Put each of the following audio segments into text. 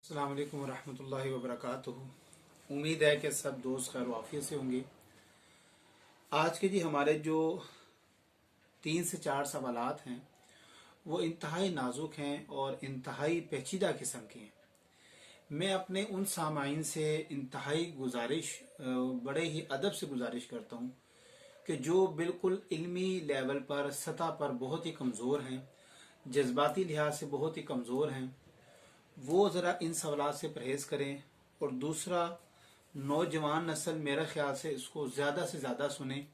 अस्सलाम वालेकुम रहमतुल्लाहि व बरकातुहू। उम्मीद है कि सब दोस्त खैर वाफियत से होंगे। आज के हमारे जो 3 से 4 सवालात हैं वो इंतहाई नाजुक हैं और इंतहाई पेचीदा किस्म के हैं। मैं अपने उन सामाईन से इंतहाई गुजारिश बड़े ही अदब से गुजारिश करता हूँ कि जो बिल्कुल इल्मी लेवल पर सतह पर बहुत ही कमज़ोर हैं, जज्बाती लिहाज से बहुत ही कमज़ोर हैं, वो ज़रा इन सवालात से परहेज़ करें। और दूसरा, नौजवान नस्ल मेरा ख्याल से इसको ज़्यादा से ज़्यादा सुने,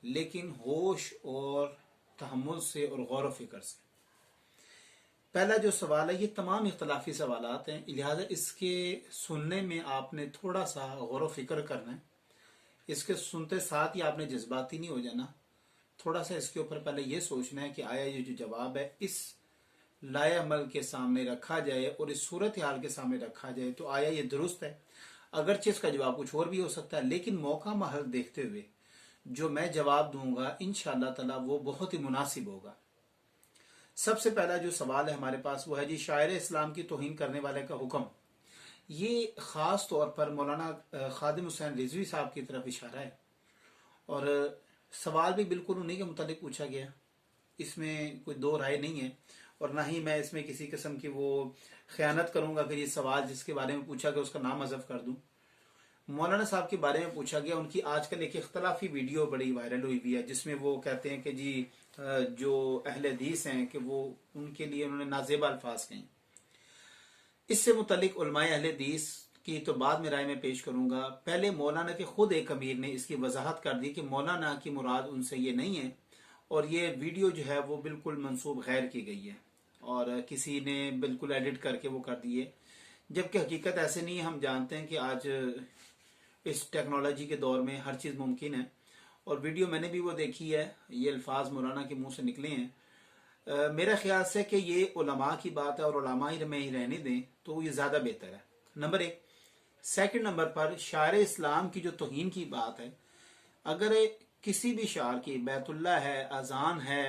लेकिन होश और तहम्मुल से और गौर व फिक्र से। पहला जो सवाल है, ये तमाम इख्तलाफी सवालात हैं, लिहाजा इसके सुनने में आपने थोड़ा सा गौर व फिक्र करना है। इसके सुनते साथ ही आपने जज्बाती नहीं हो जाना। थोड़ा सा इसके ऊपर पहले ये सोचना है कि आया ये जो जवाब है इस लाए अमल के सामने रखा जाए और इस सूरत हाल के सामने रखा जाए तो आया ये दुरुस्त है। अगरचे इसका जवाब कुछ और भी हो सकता है, लेकिन मौका महल देखते हुए जो मैं जवाब दूंगा इंशाअल्लाह ताला वो बहुत ही मुनासिब होगा। सबसे पहला जो सवाल है हमारे पास वो है जी, शायर इस्लाम की तौहीन करने वाले का हुक्म। ये ख़ास तौर पर मौलाना खादिम हुसैन रिजवी साहब की तरफ इशारा है और सवाल भी बिल्कुल उन्हीं के मुतालिक पूछा गया। इसमें कोई दो राय नहीं है और ना ही मैं इसमें किसी किस्म की वो ख़यानत करूंगा कि ये सवाल जिसके बारे में पूछा गया उसका नाम हज़फ कर दूं। मौलाना साहब के बारे में पूछा गया। उनकी आजकल एक इख्तलाफी वीडियो बड़ी वायरल हुई हुई है जिसमें वो कहते हैं कि जी जो अहले हदीस हैं कि वो उनके लिए उन्होंने नाजेबा अल्फाज कहे। इससे मुतल्लिक उलमाए अहले हदीस की तो बाद में राय में पेश करूंगा। पहले मौलाना के खुद एक अमीर ने इसकी वजाहत कर दी कि मौलाना की मुराद उनसे ये नहीं है और ये वीडियो जो है वो बिल्कुल मंसूब गैर की गई है और किसी ने बिल्कुल एडिट करके वो कर दिए, जबकि हकीकत ऐसे नहीं है। हम जानते हैं कि आज इस टेक्नोलॉजी के दौर में हर चीज़ मुमकिन है और वीडियो मैंने भी वो देखी है, ये अल्फाज मौलाना के मुंह से निकले हैं। मेरा ख्याल से कि ये उलमा की बात है और उलमा ही में ही रहने दें तो ये ज़्यादा बेहतर है, नंबर एक। सेकंड नंबर पर शायर इस्लाम की जो तौहीन की बात है, अगर किसी भी शार की बैतुल्ला है, अजान है,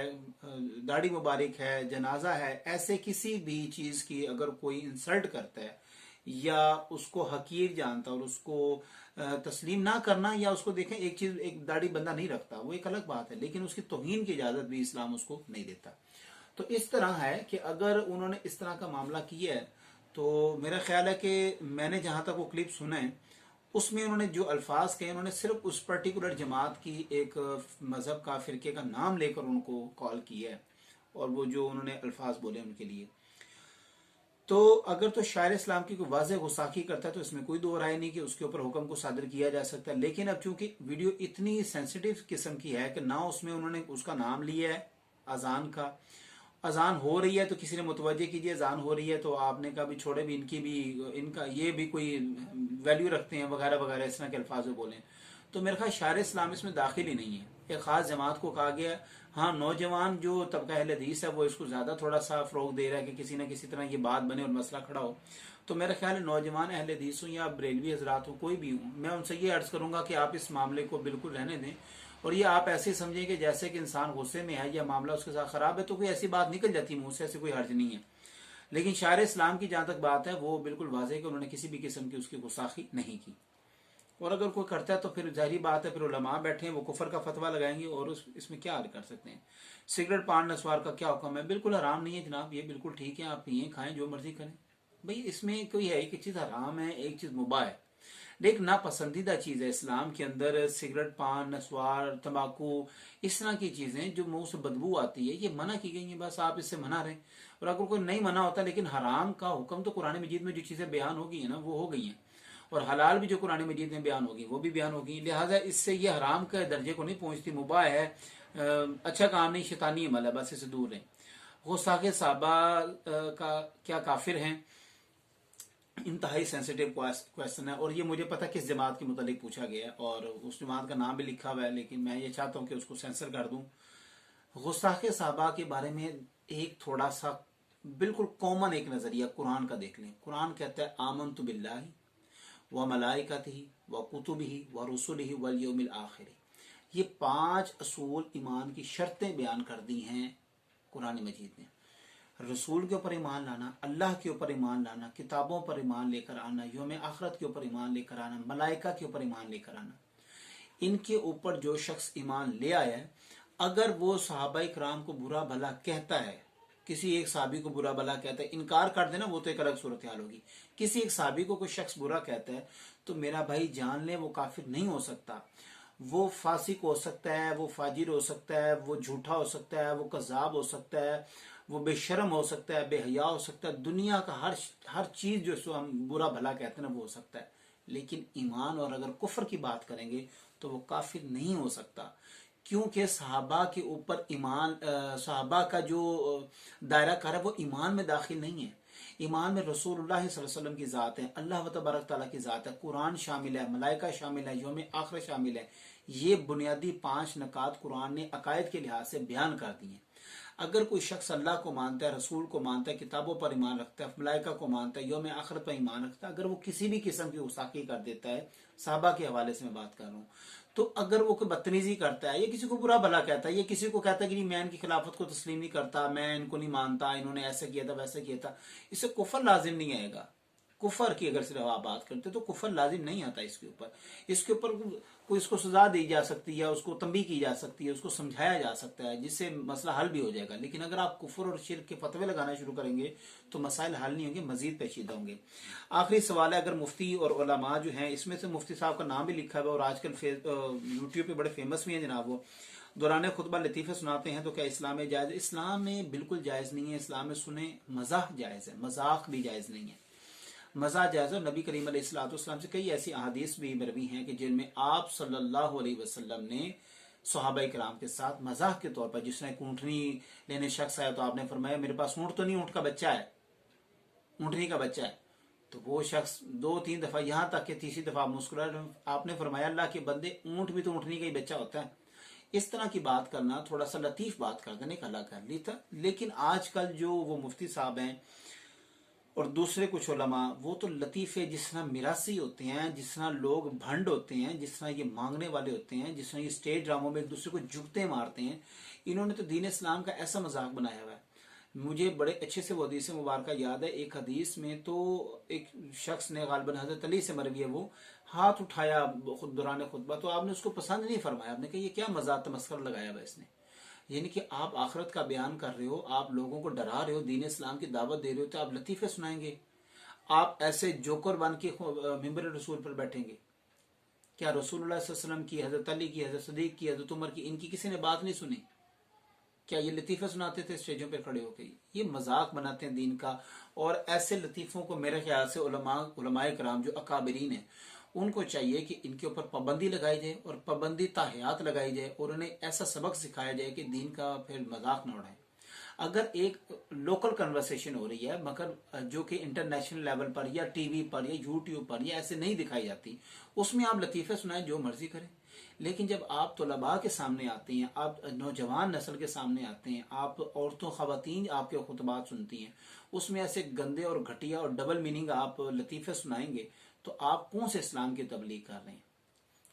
दाढ़ी मुबारक है, जनाजा है, ऐसे किसी भी चीज़ की अगर कोई इंसल्ट करता है या उसको हकीर जानता और उसको तस्लीम ना करना, या उसको देखें एक चीज़, एक दाढ़ी बंदा नहीं रखता वो एक अलग बात है, लेकिन उसकी तौहीन की इजाज़त भी इस्लाम उसको नहीं देता। तो इस तरह है कि अगर उन्होंने इस तरह का मामला किया है तो मेरा ख्याल है कि मैंने जहाँ तक वो क्लिप सुना है उसमें उन्होंने जो अल्फाज कहे उन्होंने सिर्फ उस पर्टिकुलर जमात की एक मज़हब का फ़िरके का नाम लेकर उनको कॉल किया है और वो जो उन्होंने अल्फाज बोले उनके लिए। तो अगर तो शायर इस्लाम की कोई वाज़ेह गुस्ताखी करता है तो इसमें कोई दो राय नहीं कि उसके ऊपर हुक्म को सादर किया जा सकता है। लेकिन अब चूंकि वीडियो इतनी सेंसिटिव किस्म की है कि ना उसमें उन्होंने उसका नाम लिया है अजान का, अजान हो रही है तो किसी ने मुतवज्जे कीजिए अजान हो रही है तो आपने कहा भी छोड़े भी इनकी भी, इनका ये भी कोई वैल्यू रखते हैं वगैरह वगैरह इस तरह के अल्फाज बोलें, तो मेरे ख्याल शायर इस्लाम इसमें दाखिल ही नहीं है। एक ख़ास जमात को कहा गया। हाँ, नौजवान जो तबका अहले हदीस है वो इसको ज़्यादा थोड़ा सा फ़रोग दे रहा है कि किसी न किसी तरह ये बात बने और मसला खड़ा हो। तो मेरा ख्याल है नौजवान अहले हदीस हो या बरेलवी हजरात हो, कोई भी हो, मैं उनसे ये अर्ज़ करूँगा कि आप इस मामले को बिल्कुल रहने दें और ये आप ऐसे समझें कि जैसे कि इंसान गुस्से में है या मामला उसके साथ ख़राब है तो कोई ऐसी बात निकल जाती है मुँह से, ऐसे कोई हर्ज नहीं है। लेकिन शायर इस्लाम की जहाँ तक बात है वो बिल्कुल वाज़ेह कि उन्होंने किसी भी किस्म की उसकी गुस्ताखी नहीं की और अगर कोई करता है तो फिर जाहिर बात है फिर उलमा बैठे हैं वो कुफर का फतवा लगाएंगे और इसमें क्या कर सकते हैं। सिगरेट पान नस्वार का क्या हुक्म है? बिल्कुल हराम नहीं है जनाब, ये बिल्कुल ठीक है, आप पिए खाएं जो मर्जी करें भाई, इसमें कोई है एक चीज़ हराम है एक चीज़ मुबाह है, लेकिन नापसंदीदा चीज़ है इस्लाम के अंदर सिगरेट पान नस्वार तंबाकू इस तरह की चीज़ें जो मुंह से बदबू आती है ये मना की गई हैं, बस आप इससे मना रहें। और अगर कोई नहीं मना होता, लेकिन हराम का हुक्म तो कुरान मजीद में जो चीज़ें बयान हो गई है ना वो हो गई हैं और हलाल भी जो कुरान मजीद में बयान होगी वो भी बयान होगी, लिहाजा इससे ये हराम के दर्जे को नहीं पहुंचती, मुबाह है, अच्छा काम नहीं, शैतानी अमल है, बस इससे दूर रहें। गुस्ताखे साहबा का क्या काफिर हैं? इंतहाई सेंसिटिव क्वेश्चन है और ये मुझे पता किस जमात के मुतालिक पूछा गया है और उस जमात का नाम भी लिखा हुआ है, लेकिन मैं ये चाहता हूँ कि उसको सेंसर कर दूँ। गुस्ताखे साहबा के बारे में एक थोड़ा सा बिल्कुल कॉमन एक नज़रिया कुरान का देख लें। कुरान कहता है आमनतु बिल्लाहि व मलाइकतिही व कुतुबिही व रुसुलिही वल यौमिल आखिर। ये 5 असूल ईमान की शर्तें बयान कर दी हैं कुरान मजीद ने। रसूल के ऊपर ईमान लाना, अल्लाह के ऊपर ईमान लाना, किताबों पर ईमान लेकर आना, यौम आखिरत के ऊपर ईमान लेकर आना, मलाइका के ऊपर ईमान लेकर आना, इनके ऊपर जो शख्स ईमान ले आया है, अगर वो सहाबाए किराम को बुरा भला कहता है, किसी एक साहबी को बुरा भला कहता है, इनकार कर देना वो तो एक अलग सूरत हाल होगी। किसी एक साहबी को कोई शख्स बुरा कहता है तो मेरा भाई जान ले वो काफिर नहीं हो सकता। वो फासिक हो सकता है, वो फाजिर हो सकता है, वो झूठा हो सकता है, वो कज़ाब हो सकता है, वो बेशरम हो सकता है, बेहया हो सकता है, दुनिया का हर चीज जो हम बुरा भला कहते हैं ना वो हो सकता है। लेकिन ईमान और अगर कुफर की बात करेंगे तो वो काफिर नहीं हो सकता, क्योंकि सहाबा के ऊपर ईमान, सहाबा का जो दायरा कार है वो ईमान में दाखिल नहीं है। ईमान में रसूलुल्लाह सल्लल्लाहु अलैहि वसल्लम की ज़ात है, अल्लाह तबारक ताला की ज़ात है, कुरान शामिल है, मलाइका शामिल है, यौम आखिरत शामिल है। ये बुनियादी 5 नकात कुरान ने अकायद के लिहाज से बयान कर दिए। अगर कोई शख्स अल्लाह को मानता है, रसूल को मानता है, किताबों पर ईमान रखता है, मलाइका को मानता है, यौम आखिरत पर ईमान रखता है, अगर वो किसी भी किस्म की गुस्ताखी कर देता है, साहबा के हवाले से मैं बात कर रहा हूँ, तो अगर वो कोई बदतमीजी करता है, या किसी को बुरा भला कहता है, या किसी को कहता है कि मैं इनकी खिलाफत को तस्लीम नहीं करता, मैं इनको नहीं मानता, इन्होंने ऐसा किया था वैसा किया था, इससे कुफर लाजिम नहीं आएगा। कुफर की अगर सिर्फ आप बात करते तो कुफर लाजिम नहीं आता इसके ऊपर कोई इसको सजा दी जा सकती है, उसको तंबी की जा सकती है, उसको समझाया जा सकता है, जिससे मसला हल भी हो जाएगा। लेकिन अगर आप कुफर और शिर्क के फतवे लगाना शुरू करेंगे तो मसाइल हल नहीं होंगे, मजीद पेचीदा होंगे। आखिरी सवाल है, अगर मुफ्ती और उलमा जो हैं, इसमें से मुफ्ती साहब का नाम भी लिखा हुआ और आजकल यूट्यूब पे बड़े फेमस भी हैं जनाब, वो दौरान खुतबा लतीफ़े सुनाते हैं, तो क्या इस्लाम में जायज़? इस्लाम में बिल्कुल जायज़ नहीं है। इस्लाम में सुने मजाक जायज़ है, मजाक भी जायज़ नहीं है। मज़ा जायज़ है। नबी करीम अलैहिस्सलाम से कई ऐसी अहादीस भी मरवी हैं कि जिनमें आप सल्लल्लाहु अलैहि वसल्लम ने सहाबाए किराम के साथ मजाक के तौर पर, जिसने एक ऊँटनी लेने शख्स आया तो आपने फरमाया मेरे पास ऊँट तो नहीं, ऊँट का बच्चा है, ऊँटनी का बच्चा है। तो वो शख्स 2-3 दफा, यहाँ तक कि तीसरी दफा मुस्कुराया, आपने फरमाया अल्लाह के बंदे ऊँट भी तो ऊँटनी का ही बच्चा होता है। इस तरह की बात करना, थोड़ा सा लतीफ बात कर देने का अल्लाह कर ली था। लेकिन आजकल जो वो मुफ्ती साहब हैं और दूसरे कुछ उलमा, वो तो लतीफ़े जिस तरह मिरासी होते हैं, जिस तरह लोग भंड होते हैं, जिस तरह ये मांगने वाले होते हैं, जिस तरह ये स्टेज ड्रामों में एक दूसरे को जुगते मारते हैं, इन्होंने तो दीन इस्लाम का ऐसा मजाक बनाया हुआ है। मुझे बड़े अच्छे से वो हदीस मुबारक याद है। एक हदीस में तो एक शख्स ने, गालिबन हजरत अली से मरवी है, वो हाथ उठाया खुद दौरान खुतबा, तो आपने उसको पसंद नहीं फरमाया। आपने कहा ये क्या मजाक तमस्कर लगाया हुआ इसने, यानी कि आप आखिरत का बयान कर रहे हो, आप लोगों को डरा रहे हो, दीन इस्लाम की दावत दे रहे हो, तो आप लतीफ़े सुनाएंगे? आप ऐसे जोकर बन के मिंबर रसूल पर बैठेंगे? क्या रसूलुल्लाह सल्लल्लाहु अलैहि वसल्लम की, हजरत अली की, हजरत सदीक की, हजरत उमर की, इनकी किसी ने बात नहीं सुनी? क्या ये लतीफ़े सुनाते थे स्टेजों पर खड़े होकर? ये मजाक बनाते हैं दीन का। और ऐसे लतीफ़ों को मेरे ख्याल से उलमाए कराम जो अकाबरीन है, उनको चाहिए कि इनके ऊपर पाबंदी लगाई जाए और पाबंदी ताहियात लगाई जाए और उन्हें ऐसा सबक सिखाया जाए कि दीन का फिर मजाक न उड़ाए। अगर एक लोकल कन्वर्सेशन हो रही है, मगर जो कि इंटरनेशनल लेवल पर या टीवी पर या यूट्यूब पर या ऐसे नहीं दिखाई जाती, उसमें आप लतीफ़े सुनाएं, जो मर्जी करें। लेकिन जब आप तलबा के सामने आते हैं, आप नौजवान नस्ल के सामने आते हैं, आप औरतों ख़वातीन आपके खुतबात सुनती हैं, उसमें ऐसे गंदे और घटिया और डबल मीनिंग आप लतीफ़े सुनाएंगे, तो आप कौन से इस्लाम की तबलीग कर रहे हैं?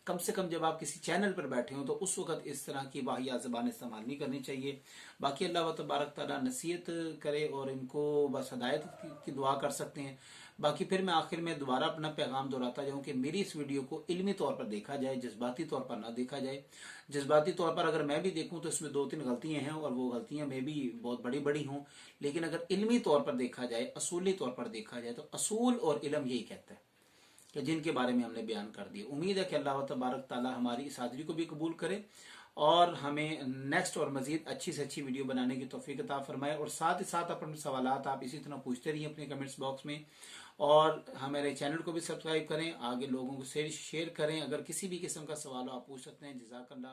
कम से कम जब आप किसी चैनल पर बैठे हो तो उस वक्त इस तरह की वाहिया ज़बान इस्तेमाल नहीं करनी चाहिए। बाकी अल्लाह तबारक ताला नसीहत करे और इनको बस हदायत की दुआ कर सकते हैं। बाकी फिर मैं आखिर में दोबारा अपना पैगाम दोहराता जाऊँ कि मेरी इस वीडियो को इल्मी तौर पर देखा जाए, जज्बाती तौर पर ना देखा जाए। जज्बाती तौर पर अगर मैं भी देखूँ तो इसमें 2-3 गलतियाँ हैं और वो गलतियाँ में भी बहुत बड़ी बड़ी हों, लेकिन अगर इल्मी तौर पर देखा जाए, असूली तौर पर देखा जाए, तो असूल और इल्म यही कहता है कि जिनके बारे में हमने बयान कर दिया। उम्मीद है कि अल्लाह तबारक ताला हमारी इस हाज़िरी को भी कबूल करे और हमें नेक्स्ट और मजीद अच्छी से अच्छी वीडियो बनाने की तौफीक अता फरमाए। और साथ ही साथ अपने सवालात आप इसी तरह पूछते रहिए अपने कमेंट्स बॉक्स में, और हमारे चैनल को भी सब्सक्राइब करें, आगे लोगों को शेयर करें। अगर किसी भी किस्म का सवाल आप पूछ सकते हैं। जज़ाकल्लाह।